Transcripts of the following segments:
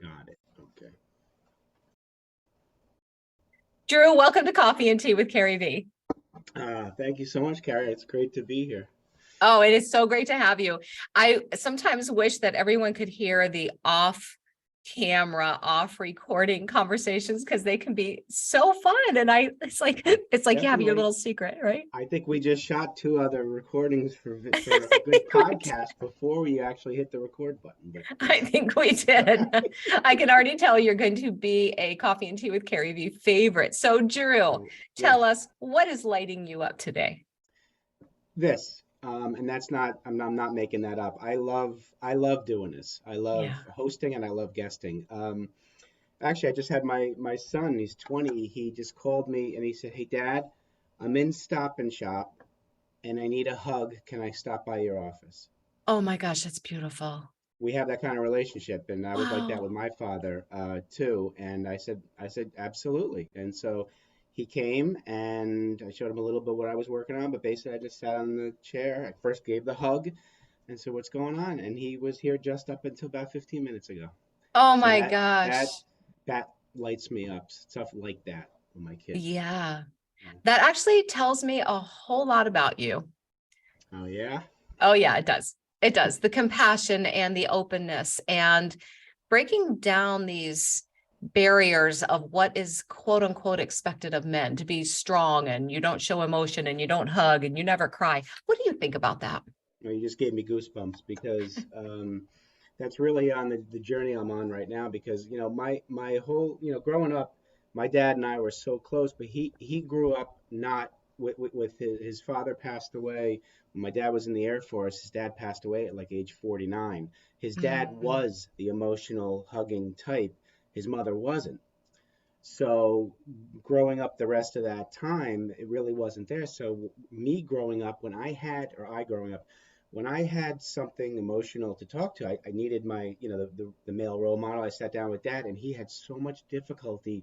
Got it. Okay. Drew, welcome to Coffee and Tea with CarrieVee. Thank you so much, Carrie. It's great to be here. Oh, it is so great to have you. I sometimes wish that everyone could hear the off camera, off recording conversations because they can be so fun. And it's like you have your Definitely. little secret, right? I think we just shot two other recordings for a I good think we did. podcast before we actually hit the record button. But I think we did. I can already tell you're going to be a Coffee and Tea with CarrieVee favorite. So, Drew, yeah, tell us what is lighting you up today? this. And that's not. I'm not making that up. I love doing this. I love Yeah. hosting and I love guesting. Actually, I just had my son. He's 20. He just called me and he said, "Hey, Dad, I'm in Stop and Shop and I need a hug. Can I stop by your office?" Oh my gosh, that's beautiful. We have that kind of relationship, and I was like that with Oh, my father too. And I said absolutely. And so he came, and I showed him a little bit what I was working on, but basically I just sat on the chair. I first gave the hug and said, "What's going on?" And he was here just up until about 15 minutes ago. oh So my that gosh. that lights me up. Stuff like that with my kids. Yeah. Yeah. That actually tells me a whole lot about you. Oh yeah. Oh yeah, it does. It does. The compassion and the openness and breaking down these barriers of what is quote unquote expected of men to be strong and you don't show emotion and you don't hug and you never cry. What do you think about that? You just gave me goosebumps because that's really on the journey I'm on right now. Because my whole growing up, my dad and I were so close, but he grew up not with his father passed away when my dad was in the Air Force. His dad passed away at like age 49. His dad Mm, was the emotional hugging type. His mother wasn't. So growing up the rest of that time, it really wasn't there. So me growing up, I growing up, when I had something emotional to talk to, I needed my, the male role model. I sat down with dad, and he had so much difficulty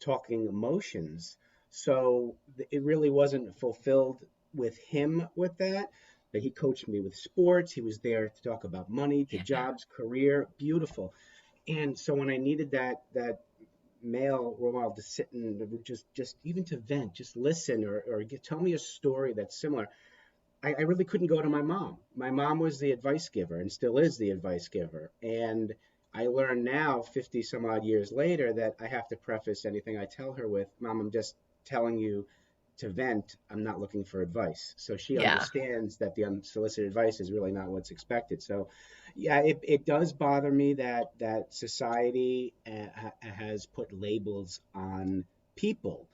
talking emotions. So it really wasn't fulfilled with him with that. But he coached me with sports. He was there to talk about money, to yeah. jobs, career, beautiful. And so when I needed that male role model to sit and just even to vent, just listen or tell me a story that's similar. I really couldn't go to my mom. My mom was the advice giver and still is the advice giver. And I learned now, 50 some odd years later, that I have to preface anything I tell her with, "Mom, I'm just telling you to vent. I'm not looking for advice." So she Yeah. understands that the unsolicited advice is really not what's expected. So, yeah, it does bother me that society has put labels on people,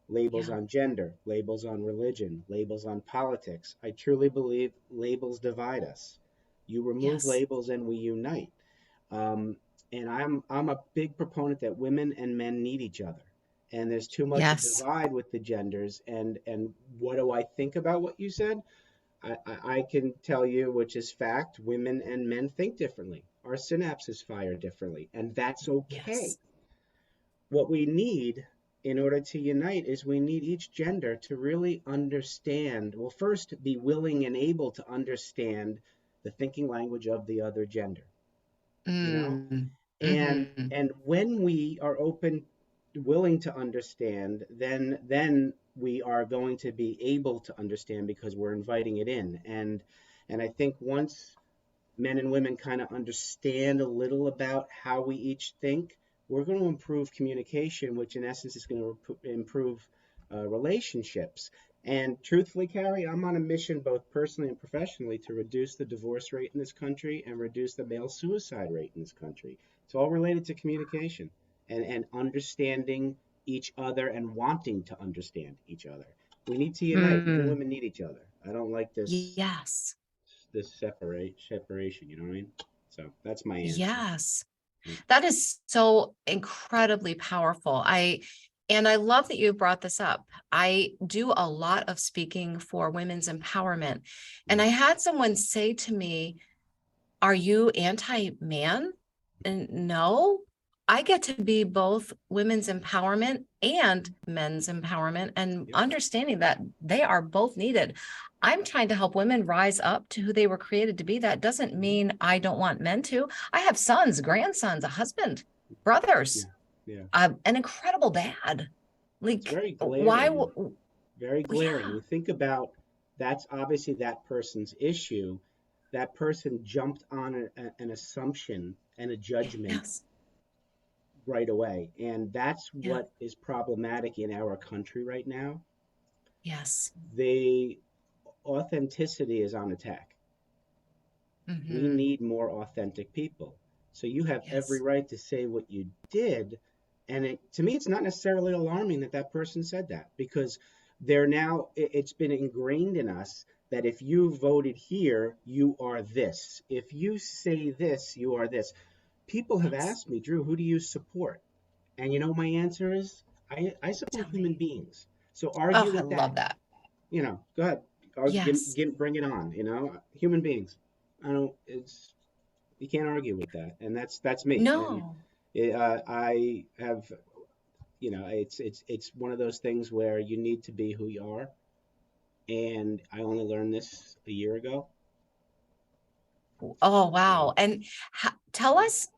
labels Yeah. on gender, labels on religion, labels on politics. I truly believe labels divide us. You remove Yes. labels and we unite. Um, and I'm a big proponent that women and men need each other. And there's too much Yes. divide with the genders. And what do I think about what you said? I can tell you, which is fact, women and men think differently. Our synapses fire differently, and that's okay. Yes. What we need in order to unite is we need each gender to really understand, well, first be willing and able to understand the thinking language of the other gender, you know? Mm. And Hmm. and when we are open, willing to understand, then we are going to be able to understand because we're inviting it in. And I think once men and women kind of understand a little about how we each think, we're going to improve communication, which in essence is going to improve relationships. And truthfully, Carrie, I'm on a mission, both personally and professionally, to reduce the divorce rate in this country and reduce the male suicide rate in this country. It's all related to communication and understanding each other and wanting to understand each other. We need to unite. Men and Mm. women need each other. I don't like Yes. this separation, you know what I mean? So that's my answer. Yes. Yeah. That is so incredibly powerful. And I love that you brought this up. I do a lot of speaking for women's empowerment. And Mm. I had someone say to me, "Are you anti-man?" And no, I get to be both women's empowerment and men's empowerment and Yep. understanding that they are both needed. I'm trying to help women rise up to who they were created to be. That doesn't Mhm. mean I don't want men to. I have sons, grandsons, a husband. Yeah. brothers, Yeah. an incredible dad. It's Like, very why? glaring, very glaring. Yeah. You think about that's obviously that person's issue. That person jumped on an assumption and a judgment Yes. right away. And that's Yeah. what is problematic in our country right now. Yes. The authenticity is on attack. We Hmm. need more authentic people. So you have every Yes. right to say what you did. And to me, it's not necessarily alarming that that person said that because they're now, it's been ingrained in us that if you voted here, you are this. If you say this, you are this. People have Yes. asked me, Drew, who do you support? And you know, my answer is I support Tell human me. beings. So argue Oh, I with love that. that. Go ahead. Yes. Bring it on. Human beings. I don't. It's you can't argue with that, and that's me. And No. I have, it's one of those things where you need to be who you are. And I only learned this a year ago. Oh, So wow. And tell us,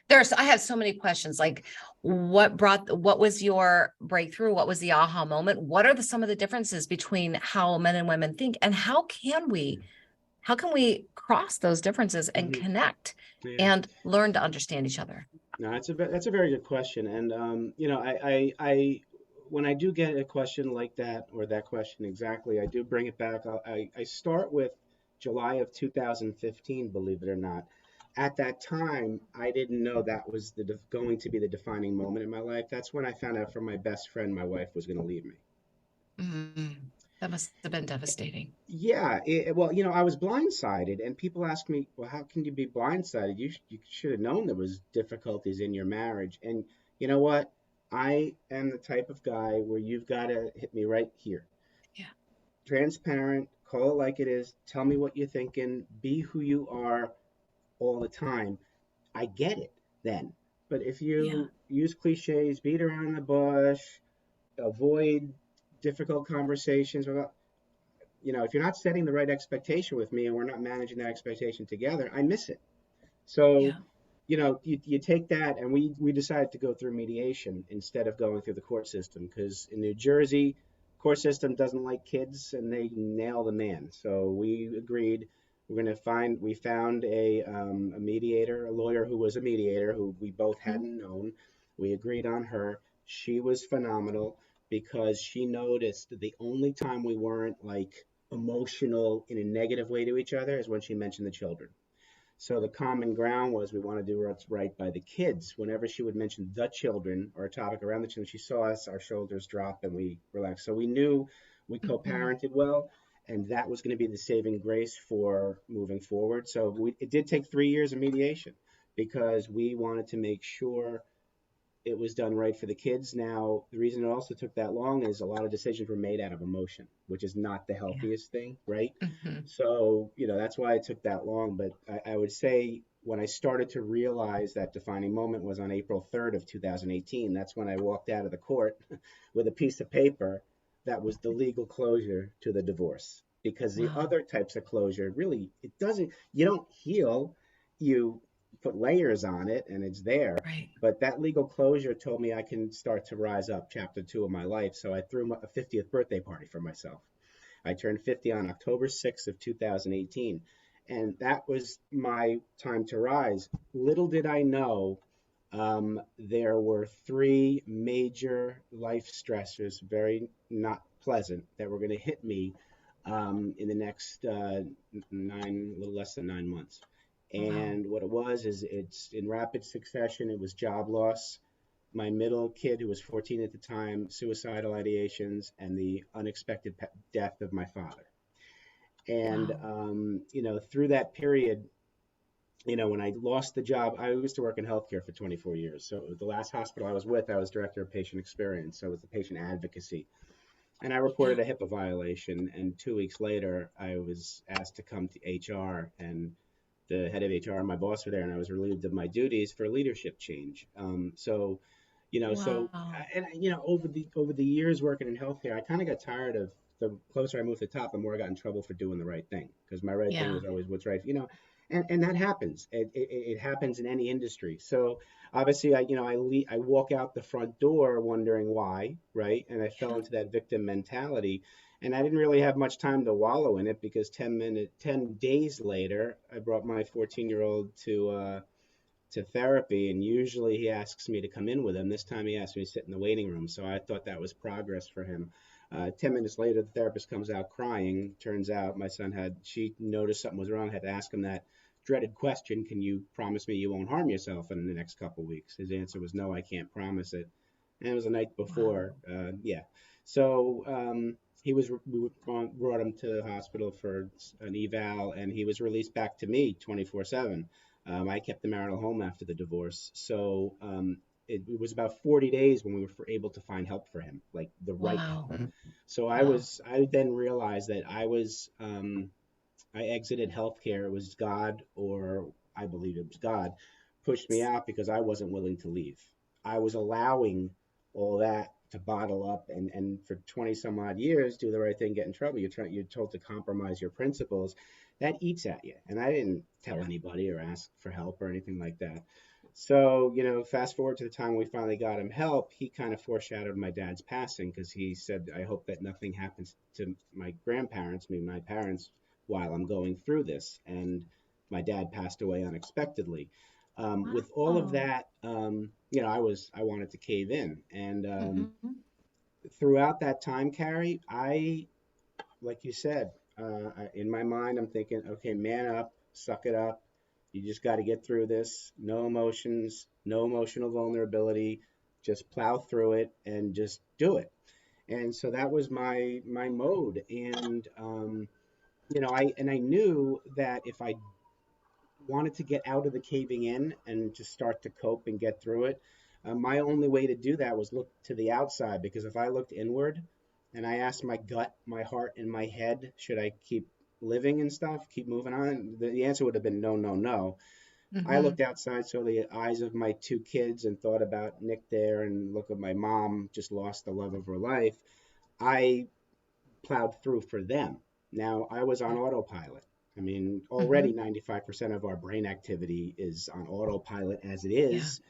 I have so many questions. Like, what was your breakthrough? What was the aha moment? What are some of the differences between how men and women think, and how can we cross those differences and mhm, connect yeah. and learn to understand each other? No, that's a very good question. And when I do get a question like that or that question exactly, I do bring it back. I start with July of 2015, believe it or not. At that time, I didn't know that was going to be the defining moment in my life. That's when I found out from my best friend my wife was going to leave me. Mm, that must have been devastating. Yeah, well, I was blindsided, and people ask me, well, how can you be blindsided? You should have known there was difficulties in your marriage. And you know what? I am the type of guy where you've got to hit me right here. Yeah. Transparent, call it like it is, tell me what you're thinking, be who you are all the time. I get it then. But if Yeah. you use cliches, beat around the bush, avoid difficult conversations, if you're not setting the right expectation with me and we're not managing that expectation together, I miss it. So, Yeah. you take that, and we decided to go through mediation instead of going through the court system because in New Jersey, court system doesn't like kids and they nail the man. So we agreed we found a mediator, a lawyer who was a mediator who we both Mhm. hadn't known. We agreed on her. She was phenomenal because she noticed that the only time we weren't like emotional in a negative way to each other is when she mentioned the children. So the common ground was we want to do what's right by the kids. Whenever she would mention the children or a topic around the children, she saw us, our shoulders drop, and we relaxed. So we knew we Mhm. co-parented well, and that was going to be the saving grace for moving forward. So it did take 3 years of mediation because we wanted to make sure it was done right for the kids. Now, the reason it also took that long is a lot of decisions were made out of emotion, which is not the Yeah. healthiest thing, right? Hmm. So, that's why it took that long. But I would say when I started to realize that defining moment was on April 3rd of 2018. That's when I walked out of the court with a piece of paper that was the legal closure to the divorce. Because the Wow. other types of closure really, you don't heal, you put layers on it and it's there. Right. But that legal closure told me I can start to rise up chapter two of my life. So I threw a 50th birthday party for myself. I turned 50 on October 6th of 2018. And that was my time to rise. Little did I know there were three major life stressors, very not pleasant, that were going to hit me in the next a little less than 9 months. Wow. And what it was is it's in rapid succession. It was job loss, my middle kid, who was 14 at the time, suicidal ideations, and the unexpected death of my father. And, Wow. through that period, when I lost the job, I used to work in healthcare for 24 years. So the last hospital I was with, I was director of patient experience. So it was the patient advocacy. And I Yeah. reported a HIPAA violation. And 2 weeks later, I was asked to come to HR. And the head of HR and my boss were there, and I was relieved of my duties for leadership change. Wow. Over the years working in healthcare, I kind of got tired of the closer I moved to the top, the more I got in trouble for doing the right thing because my right thing Yeah. was always what's right. And that happens. It happens in any industry. So obviously, I walk out the front door wondering why, right? And I fell Yeah. into that victim mentality, and I didn't really have much time to wallow in it because 10 days later, I brought my 14-year-old to therapy, and usually he asks me to come in with him. This time he asked me to sit in the waiting room, so I thought that was progress for him. 10 minutes later, the therapist comes out crying. Turns out my son she noticed something was wrong, had to ask him that dreaded question, can you promise me you won't harm yourself in the next couple of weeks? His answer was, no, I can't promise it. And it was the night before. Wow. Yeah. So we brought him to the hospital for an eval, and he was released back to me 24/7. I kept the marital home after the divorce. So it was about 40 days when we were able to find help for him, like the right Wow. help. So Wow. I then realized that I exited healthcare. It was God, or I believe it was God, pushed me out because I wasn't willing to leave. I was allowing all that to bottle up, and for 20 some odd years, do the right thing, get in trouble. You're told to compromise your principles. That eats at you. And I didn't tell Yeah. anybody or ask for help or anything like that. So, fast forward to the time we finally got him help, he kind of foreshadowed my dad's passing because he said, I hope that nothing happens to my grandparents, me, my parents, while I'm going through this. And my dad passed away unexpectedly. With all of Wow. that, I wanted to cave in. And Hmm. throughout that time, Carrie, like you said, in my mind, I'm thinking, okay, man up, suck it up. You just got to get through this. No emotions, no emotional vulnerability. Just plow through it and just do it. And so that was my mode. And I knew that if I wanted to get out of the caving in and just start to cope and get through it, my only way to do that was look to the outside. Because if I looked inward and I asked my gut, my heart, and my head, should I keep living and stuff, keep moving on? The answer would have been no, no, no. I Hmm. looked outside, saw the eyes of my two kids, and thought about Nick there, and look at my mom, just lost the love of her life. I plowed through for them. Now, I was on Yeah. autopilot. I mean, already Hmm. 95% of our brain activity is on autopilot as it Yeah. is.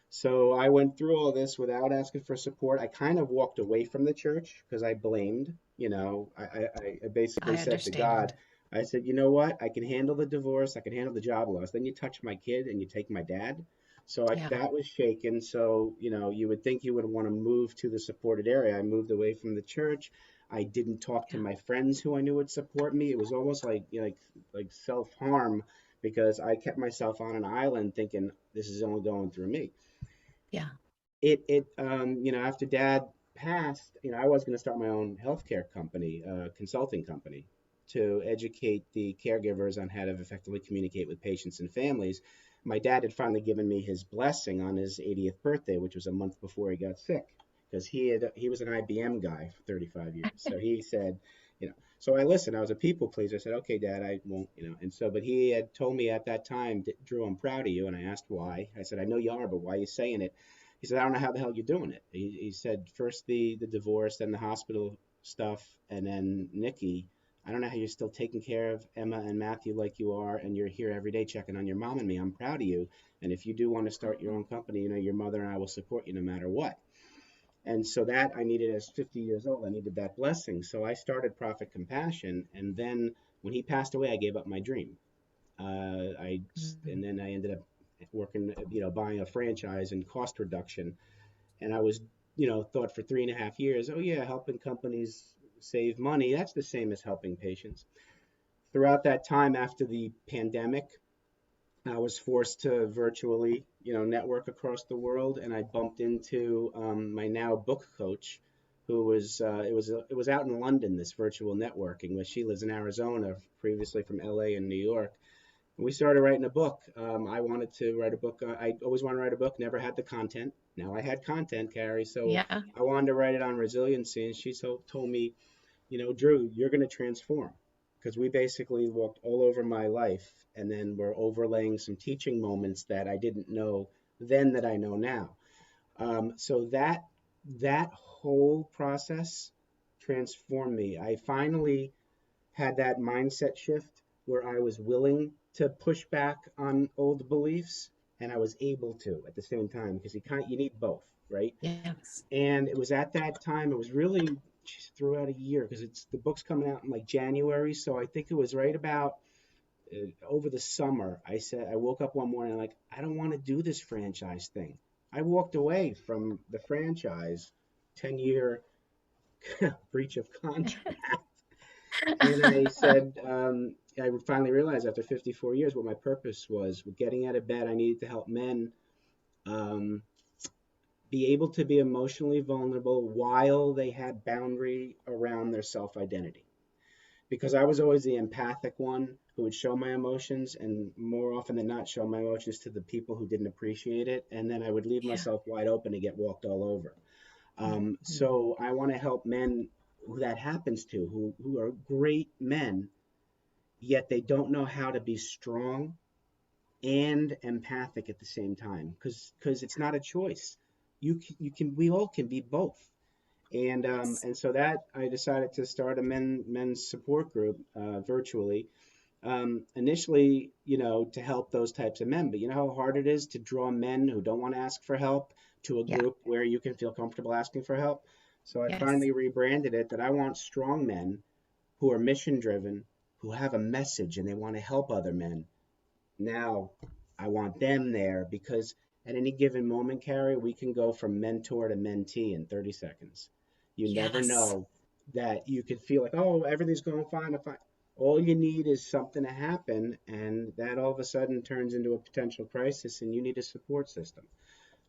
So I went through all this without asking for support. I kind of walked away from the church because I blamed. I basically I said to God, understand. I said, you know what? I can handle the divorce. I can handle the job loss. Then you touch my kid and you take my dad. So Yeah. that was shaken. So, you would think you would want to move to the supported area. I moved away from the church. I didn't talk to Yeah. my friends who I knew would support me. It was almost like self-harm because I kept myself on an island thinking this is only going through me. Yeah. After dad passed, I was going to start my own healthcare company, consulting company, to educate the caregivers on how to effectively communicate with patients and families. My dad had finally given me his blessing on his 80th birthday, which was a month before he got sick, because he was an IBM guy for 35 years. So he said, so I listened. I was a people pleaser. I said, okay, Dad, I won't, and so, but he had told me at that time, Drew, I'm proud of you. And I asked why. I said, I know you are, but why are you saying it? He said, I don't know how the hell you're doing it. He said, first the divorce, then the hospital stuff, and then Nikki. I don't know how you're still taking care of Emma and Matthew like you are, and you're here every day checking on your mom and me. I'm proud of you. And if you do want to start your Oh. own company, your mother and I will support you no matter what. And so that I needed as 50 years old, I needed that blessing. So I started Profit Compassion. And then when he passed away, I gave up my dream. I Mhm. and then I ended up working, buying a franchise and cost reduction. And I was, thought for 3.5 years, oh yeah, helping companies save money. That's the same as helping patients. Throughout that time after the pandemic, I was forced to virtually, network across the world, and I bumped into my now book coach, who was it was out in London, this virtual networking, where she lives in Arizona, previously from LA and New York. And we started writing a book. I wanted to write a book. I always wanted to write a book, never had the content. Now I had content, Carrie, so Yeah. I wanted to write it on resiliency. And she told me, Drew, you're going to transform, because we basically walked all over my life, and then we're overlaying some teaching moments that I didn't know then that I know now. So that whole process transformed me. I finally had that mindset shift where I was willing. to push back on old beliefs, and I was able to at the same time because you need both, right? Yes. And it was at that time, it was really just throughout a year because it's the book's coming out in like January, so I think it was right about over the summer. I woke up one morning like I don't want to do this franchise thing. I walked away from the franchise, 10-year breach of contract. And I said, I finally realized after 54 years what my purpose was. Getting out of bed, I needed to help men um, be able to be emotionally vulnerable while they had boundary around their self identity. Because I was always the empathic one who would show my emotions, and more often than not, show my emotions to the people who didn't appreciate it. And then I would leave Yeah. myself wide open to get walked all over. Mhm. So I want to help men who that happens to, who are great men, yet they don't know how to be strong and empathic at the same time, because it's not a choice. We all can be both. Yes. And so that I decided to start a men's support group virtually. Initially, to help those types of men, but you know how hard it is to draw men who don't want to ask for help to a Yeah. group where you can feel comfortable asking for help. So I Yes. finally rebranded it that I want strong men who are mission driven, who have a message and they want to help other men. Now I want them there because at any given moment, Carrie, we can go from mentor to mentee in 30 seconds. You never Yes. know that you could feel like, oh, everything's going fine. If I, all you need is something to happen, and that all of a sudden turns into a potential crisis, and you need a support system.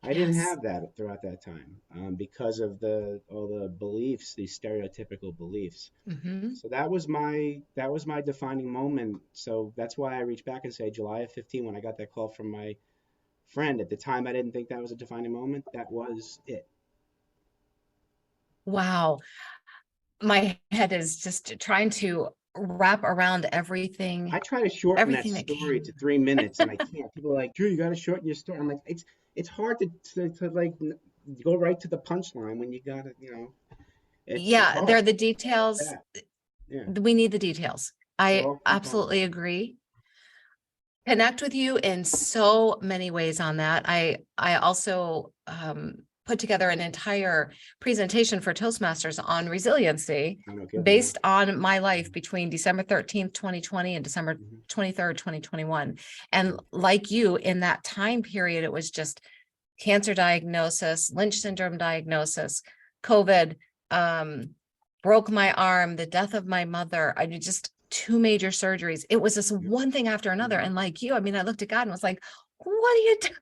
I didn't Yes. have that throughout that time because of the all the beliefs, these stereotypical beliefs. Hmm. So that was my defining moment. So that's why I reached back and say July of 15 when I got that call from my friend. At the time, I didn't think that was a defining moment. That was it. Wow. My head is just trying to wrap around everything, I try to shorten that everything that story came. to 3 minutes, and I can't. People are like, Drew, you got to shorten your story. I'm like, it's hard to like go right to the punchline when you got to, it's Yeah, they're hard. the Like details. that. Yeah, We need the details. they're I all components. absolutely agree. Connect with you in so many ways on that. I also put together an entire presentation for Toastmasters on resiliency I don't get yeah. based on my life between December 13th, 2020 and Hmm. December 23rd, 2021. And like you, in that time period, it was just cancer diagnosis, Lynch syndrome diagnosis, COVID, um, broke my arm, the death of my mother. I did just two major surgeries. It was just Yep. one thing after another. Hmm. And like you, I mean, I looked at God and was like, what are you doing?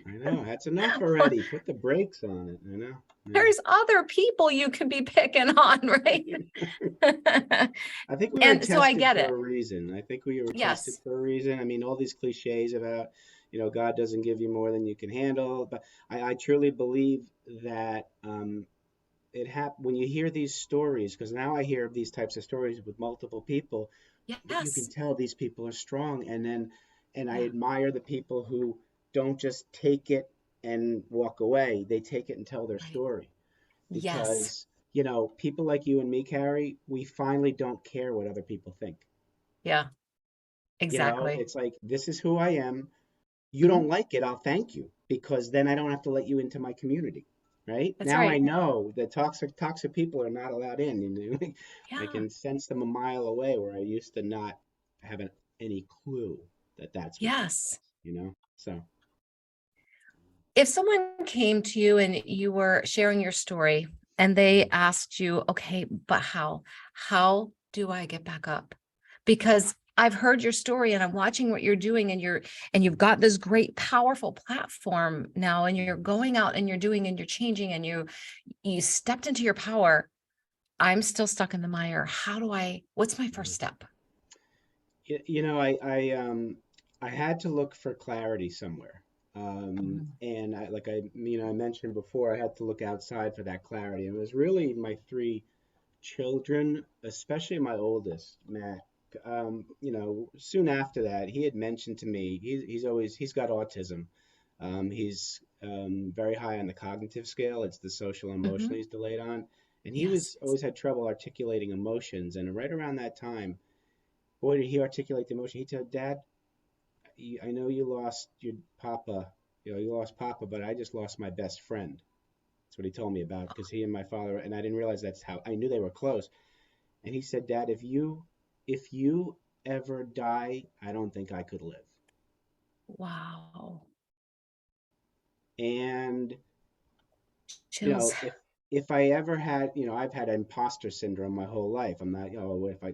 I know that's enough already. Put the brakes on it. I know. Yeah. There's other people you can be picking on, right? I think we were And so I tested get for it. a reason. I think we were tested Yes. for a reason. I mean, all these cliches about, God doesn't give you more than you can handle. But I truly believe that when you hear these stories, because now I hear these types of stories with multiple people, you can Yes. tell these people are strong. And I Yeah. admire the people who don't just take it and walk away. They take it and tell their Right. story Yes. because people like you and me, Carrie, we finally don't care what other people think. Yeah. Exactly. It's like this is who I am. You Mhm. don't like it, I'll thank you because then I don't have to let you into my community. Right That's now, I right. know that toxic people are not allowed in. I Yeah. can sense them a mile away where I used to not have any clue that that's what that was. Yes. So If someone came to you and you were sharing your story and they asked you, okay, but how? How do I get back up? Because I've heard your story and I'm watching what you're doing and you've got this great powerful platform now and you're going out and you're doing and you're changing and you stepped into your power. I'm still stuck in the mire. What's my first step? I had to look for clarity somewhere. Mhm. And I mentioned before, I had to look outside for that clarity. And it was really my three children, especially my oldest, Matt. Soon after that, he had mentioned to me, he's got autism. He's very high on the cognitive scale. It's the social emotional Mhm. he's delayed on. And he Yes. was always had trouble articulating emotions. And right around that time, boy, did he articulate the emotion. He said, Dad, I know you lost your papa, you lost papa, but I just lost my best friend. That's what he told me about because he and my father, and I didn't realize that's how I knew they were close. And he said, Dad, if you ever die, I don't think I could live. Wow. And Chills. if I ever had, I've had imposter syndrome my whole life. I'm not, if I,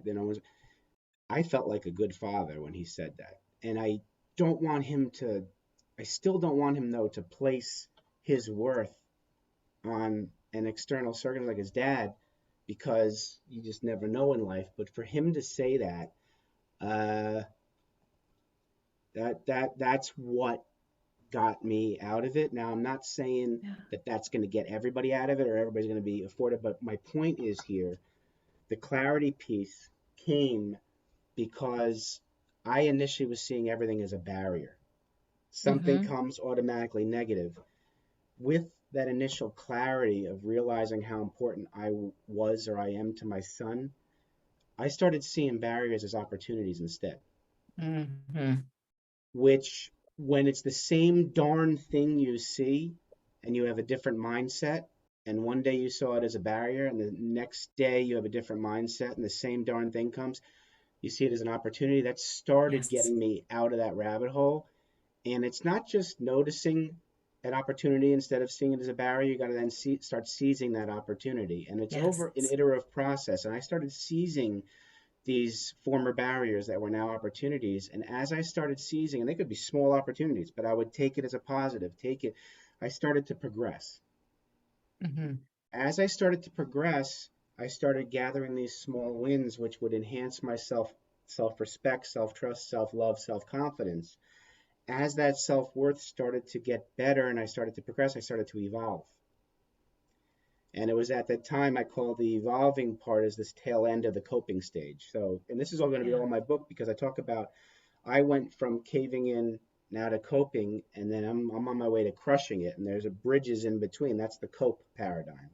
I felt like a good father when he said that. And don't want him to, I still don't want him though to place his worth on an external circumstance like his dad, because you just never know in life. But for him to say that, uh, that's what got me out of it. Now, I'm not saying Yeah. that that's going to get everybody out of it or everybody's going to be afforded, but my point is here, the clarity piece came because I initially was seeing everything as a barrier. Something Mm-hmm. comes automatically negative. With that initial clarity of realizing how important I was or I am to my son, I started seeing barriers as opportunities instead, Mm-hmm. which when it's the same darn thing you see and you have a different mindset, and one day you saw it as a barrier and the next day you have a different mindset and the same darn thing comes, you see it as an opportunity. That started Yes. getting me out of that rabbit hole. And it's not just noticing an opportunity instead of seeing it as a barrier. You got to then start seizing that opportunity. And it's Yes. over an iterative process. And I started seizing these former barriers that were now opportunities. And as I started seizing, and they could be small opportunities, but I would take it as a positive, take it, I started to progress. Mm-hmm. As I started to progress, I started gathering these small wins, which would enhance my self-respect, self-trust, self-love, self-confidence. As that self-worth started to get better and I started to progress, I started to evolve. And it was at that time I call the evolving part as this tail end of the coping stage. So, and this is all going to be Yeah. all in my book because I talk about I went from caving in now to coping, and then I'm on my way to crushing it. And there's a bridges in between. That's the cope paradigm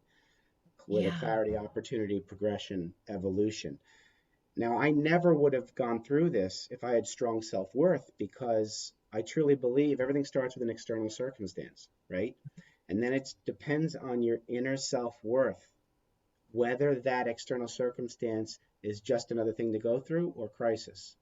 with a Yeah. clarity, opportunity, progression, evolution. Now, I never would have gone through this if I had strong self worth because I truly believe everything starts with an external circumstance, right? And then it depends on your inner self worth, whether that external circumstance is just another thing to go through or crisis.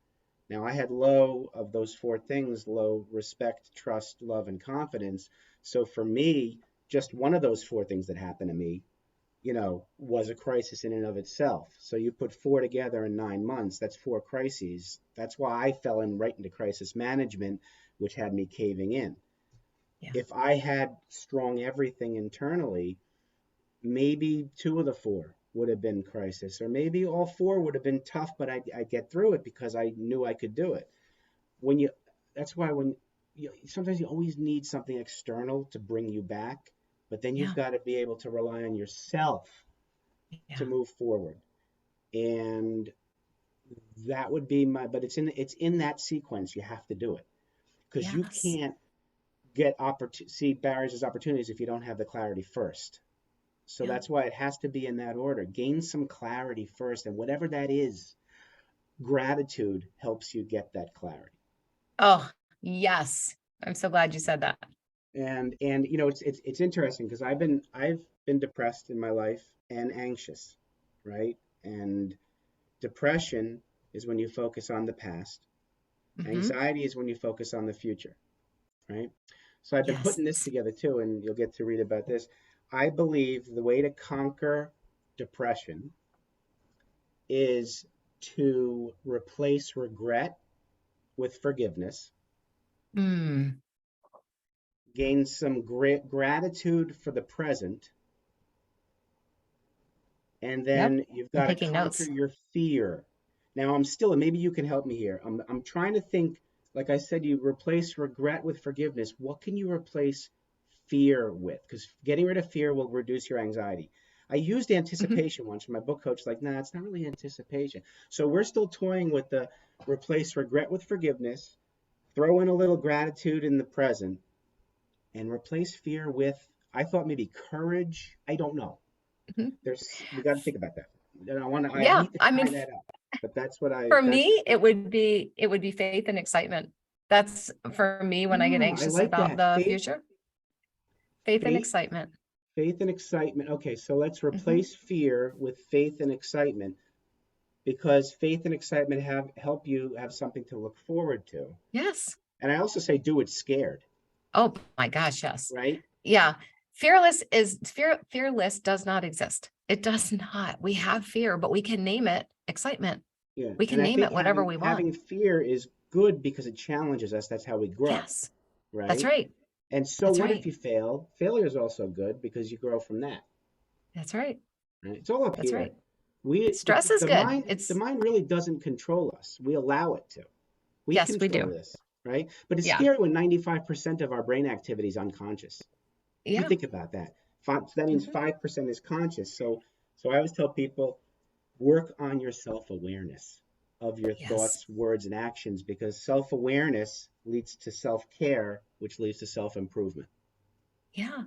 Now, I had low of those four things: low respect, trust, love, and confidence. So for me, just one of those four things that happened to me was a crisis in and of itself. So you put four together in 9 months, that's four crises. That's why I fell in right into crisis management, which had me caving in. Yeah. If I had strong everything internally, maybe two of the four would have been crisis, or maybe all four would have been tough, but I'd get through it because I knew I could do it. When you, that's why when sometimes you always need something external to bring you back, but then you've Yeah. got to be able to rely on yourself to Yeah. move forward. And that would be but it's in that sequence you have to do it because you Yes. can't see barriers as opportunities if you don't have the clarity first. So Yeah. that's why it has to be in that order. Gain some clarity first, and whatever that is, gratitude helps you get that clarity. Oh, yes. I'm so glad you said that. And it's interesting because I've been depressed in my life and anxious, right? And depression is when you focus on the past. Mm-hmm. Anxiety is when you focus on the future, right? So I've been Yes. putting this together too, and you'll get to read about this. I believe the way to conquer depression is to replace regret with forgiveness, Mm. gain some great gratitude for the present, and Yep. then you've I'm got to taking conquer notes. your fear. Now I'm still, and maybe you can help me here. I'm trying to think. Like I said, you replace regret with forgiveness. What can you replace fear with? Because getting rid of fear will reduce your anxiety. I used Mm-hmm. anticipation once. My book coach like, nah, it's not really anticipation. So we're still toying with the replace regret with forgiveness, throw in a little gratitude in the present, and replace fear with, I thought maybe courage. I don't know. Mm-hmm. We got to think about that. And I Yeah. need to I mean, tie that up. But that's what I for that's me, it would be faith and excitement. That's for me when I get Oh, I anxious like about that. the future. Faith and Faith, excitement. faith and excitement. Okay, so let's Hmm. replace fear with faith and excitement because faith and excitement have help you have something to look forward to. Yes. And I also say do it scared, Oh my gosh, yes. right? Yeah. Fearless does not exist. It does not. We have fear, but we can name it excitement. Yeah. We And can I name think it whatever we want. having fear is good because it challenges us. That's how we grow, Yes. That's right? right. And so That's what if right. you fail? Failure is also good because you grow from that. That's right. Right? It's all up That's here. right. We Stress is the good. the It's mind really doesn't control us. We allow it to. We yes, we control do. this, right? But it's Yeah. scary when 95% of our brain activity is unconscious. You Yeah. think about that. That means Hmm. 5% is conscious. So I always tell people work on your self-awareness of your Yes. thoughts, words, and actions because self-awareness leads to self-care, which leads to self-improvement. Yeah.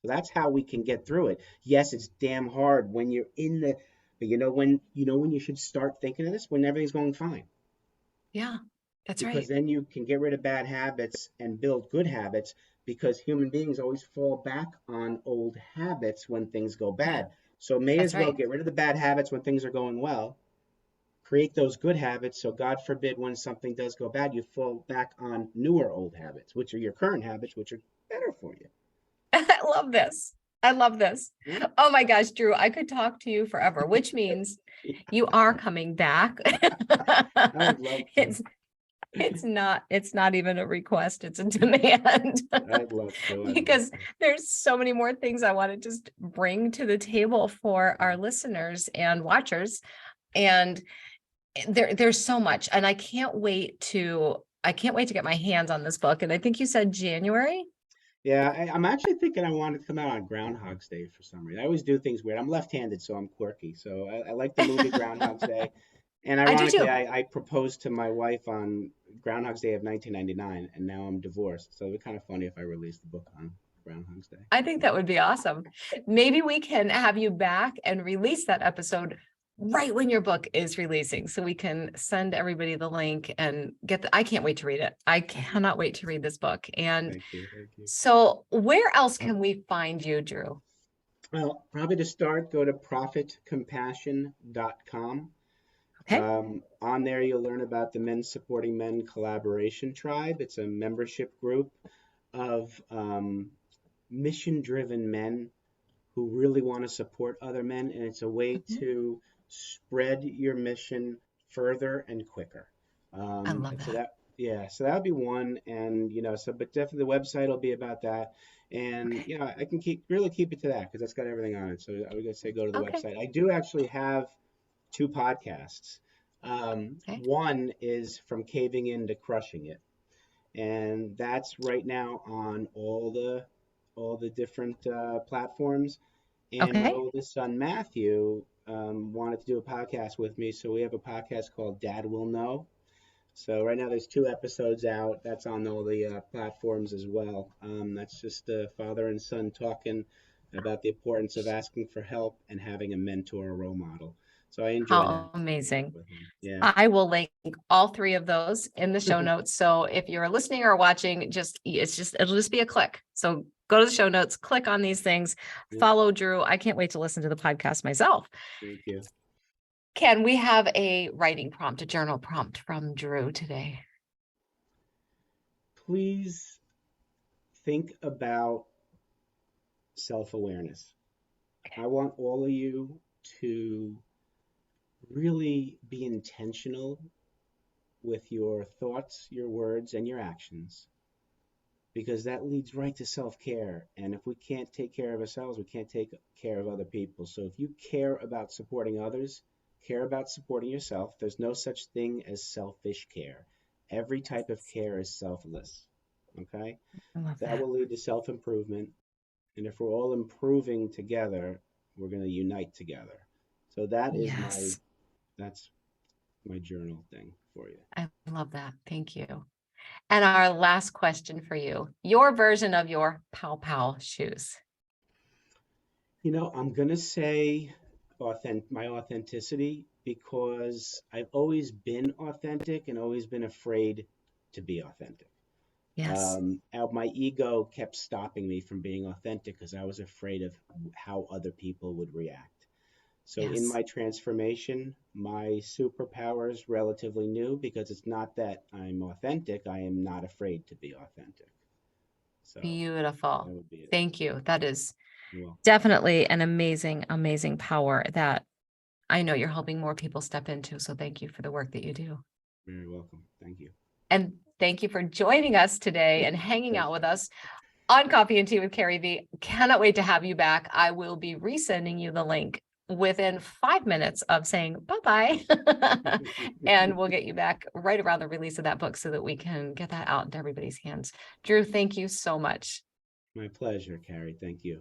So that's how we can get through it. Yes, it's damn hard when you're in the, but when you should start thinking of this when everything's going fine, Yeah. That's because right. then you can get rid of bad habits and build good habits because human beings always fall back on old habits when things go Yeah. bad. So may That's as well right. get rid of the bad habits when things are going well, create those good habits so God forbid when something does go bad, you fall back on newer old habits, which are your current habits, which are better for you. I love this. I love this. Right? Oh my gosh, Drew, I could talk to you forever, which means you are coming back. I would love to. It's it's not even a request, it's a demand. I'd love to. I'd love Because to. there's so many more things I want to just bring to the table for our listeners and watchers. And there's so much. And I can't wait to get my hands on this book. And I think you said January. Yeah, I'm actually thinking I want it to come out on Groundhog's Day for some reason. I always do things weird. I'm left-handed, so I'm quirky. So I like the movie Groundhog's Day. And I do ironically, too. I proposed to my wife on Groundhog's Day of 1999, and now I'm divorced. So it'd be kind of funny if I released the book on Groundhog's Day. I think that would be awesome. Maybe we can have you back and release that episode right when your book is releasing so we can send everybody the link and I can't wait to read it. I cannot wait to read this book. And Thank you. Thank you. so where else can we find you, Drew? Well, probably to start, go to profitcompassion.com. Okay. On there, you'll learn about the Men Supporting Men Collaboration Tribe. It's a membership group of mission-driven men who really want to support other men, and it's a way Mhm. to spread your mission further and quicker. I love And so that. that, yeah, so that would be one, and but definitely the website will be about that, and Okay. I can keep it to that because that's got everything on it. So I would say go to the Okay. website. I do actually have two podcasts. Okay. One is from caving in to crushing it, and that's right now on all the different platforms. And my Okay. oldest son Matthew wanted to do a podcast with me, so we have a podcast called Dad Will Know. So right now there's two episodes out. That's on all the platforms as well. That's just a father and son talking about the importance of asking for help and having a mentor or role model. So I enjoy that How amazing. with him. Yeah. I will link all three of those in the show notes. So if you're listening or watching, it'll just be a click. So go to the show notes, click on these things, Yeah. follow Drew. I can't wait to listen to the podcast myself. Thank you. Can we have a writing prompt, a journal prompt from Drew today? Please think about self-awareness. I want all of you to really be intentional with your thoughts, your words, and your actions because that leads right to self-care. And if we can't take care of ourselves, we can't take care of other people. So if you care about supporting others, care about supporting yourself, there's no such thing as selfish care. Every type of care is selfless. Okay? I love That that. will lead to self-improvement. And if we're all improving together, we're going to unite together. So Yes, that's my journal thing for you. I love that. Thank you. And our last question for you, your version of your pow pow shoes. I'm going to say my authenticity because I've always been authentic and always been afraid to be authentic. Yes. My ego kept stopping me from being authentic because I was afraid of how other people would react. So in Yes. my transformation, my superpower is relatively new because it's not that I'm authentic, I am not afraid to be authentic. So that Beautiful. would be it. Thank you. That is You're welcome. definitely an amazing, amazing power that I know you're helping more people step into. So thank you for the work that you do. Very welcome. Thank you. And thank you for joining us today and hanging Thanks, out with Carrie. us on Coffee and Tea with CarrieVee. Cannot wait to have you back. I will be resending you the link within 5 minutes of saying bye-bye. And we'll get you back right around the release of that book so that we can get that out into everybody's hands. Drew, thank you so much. My pleasure, Carrie. Thank you.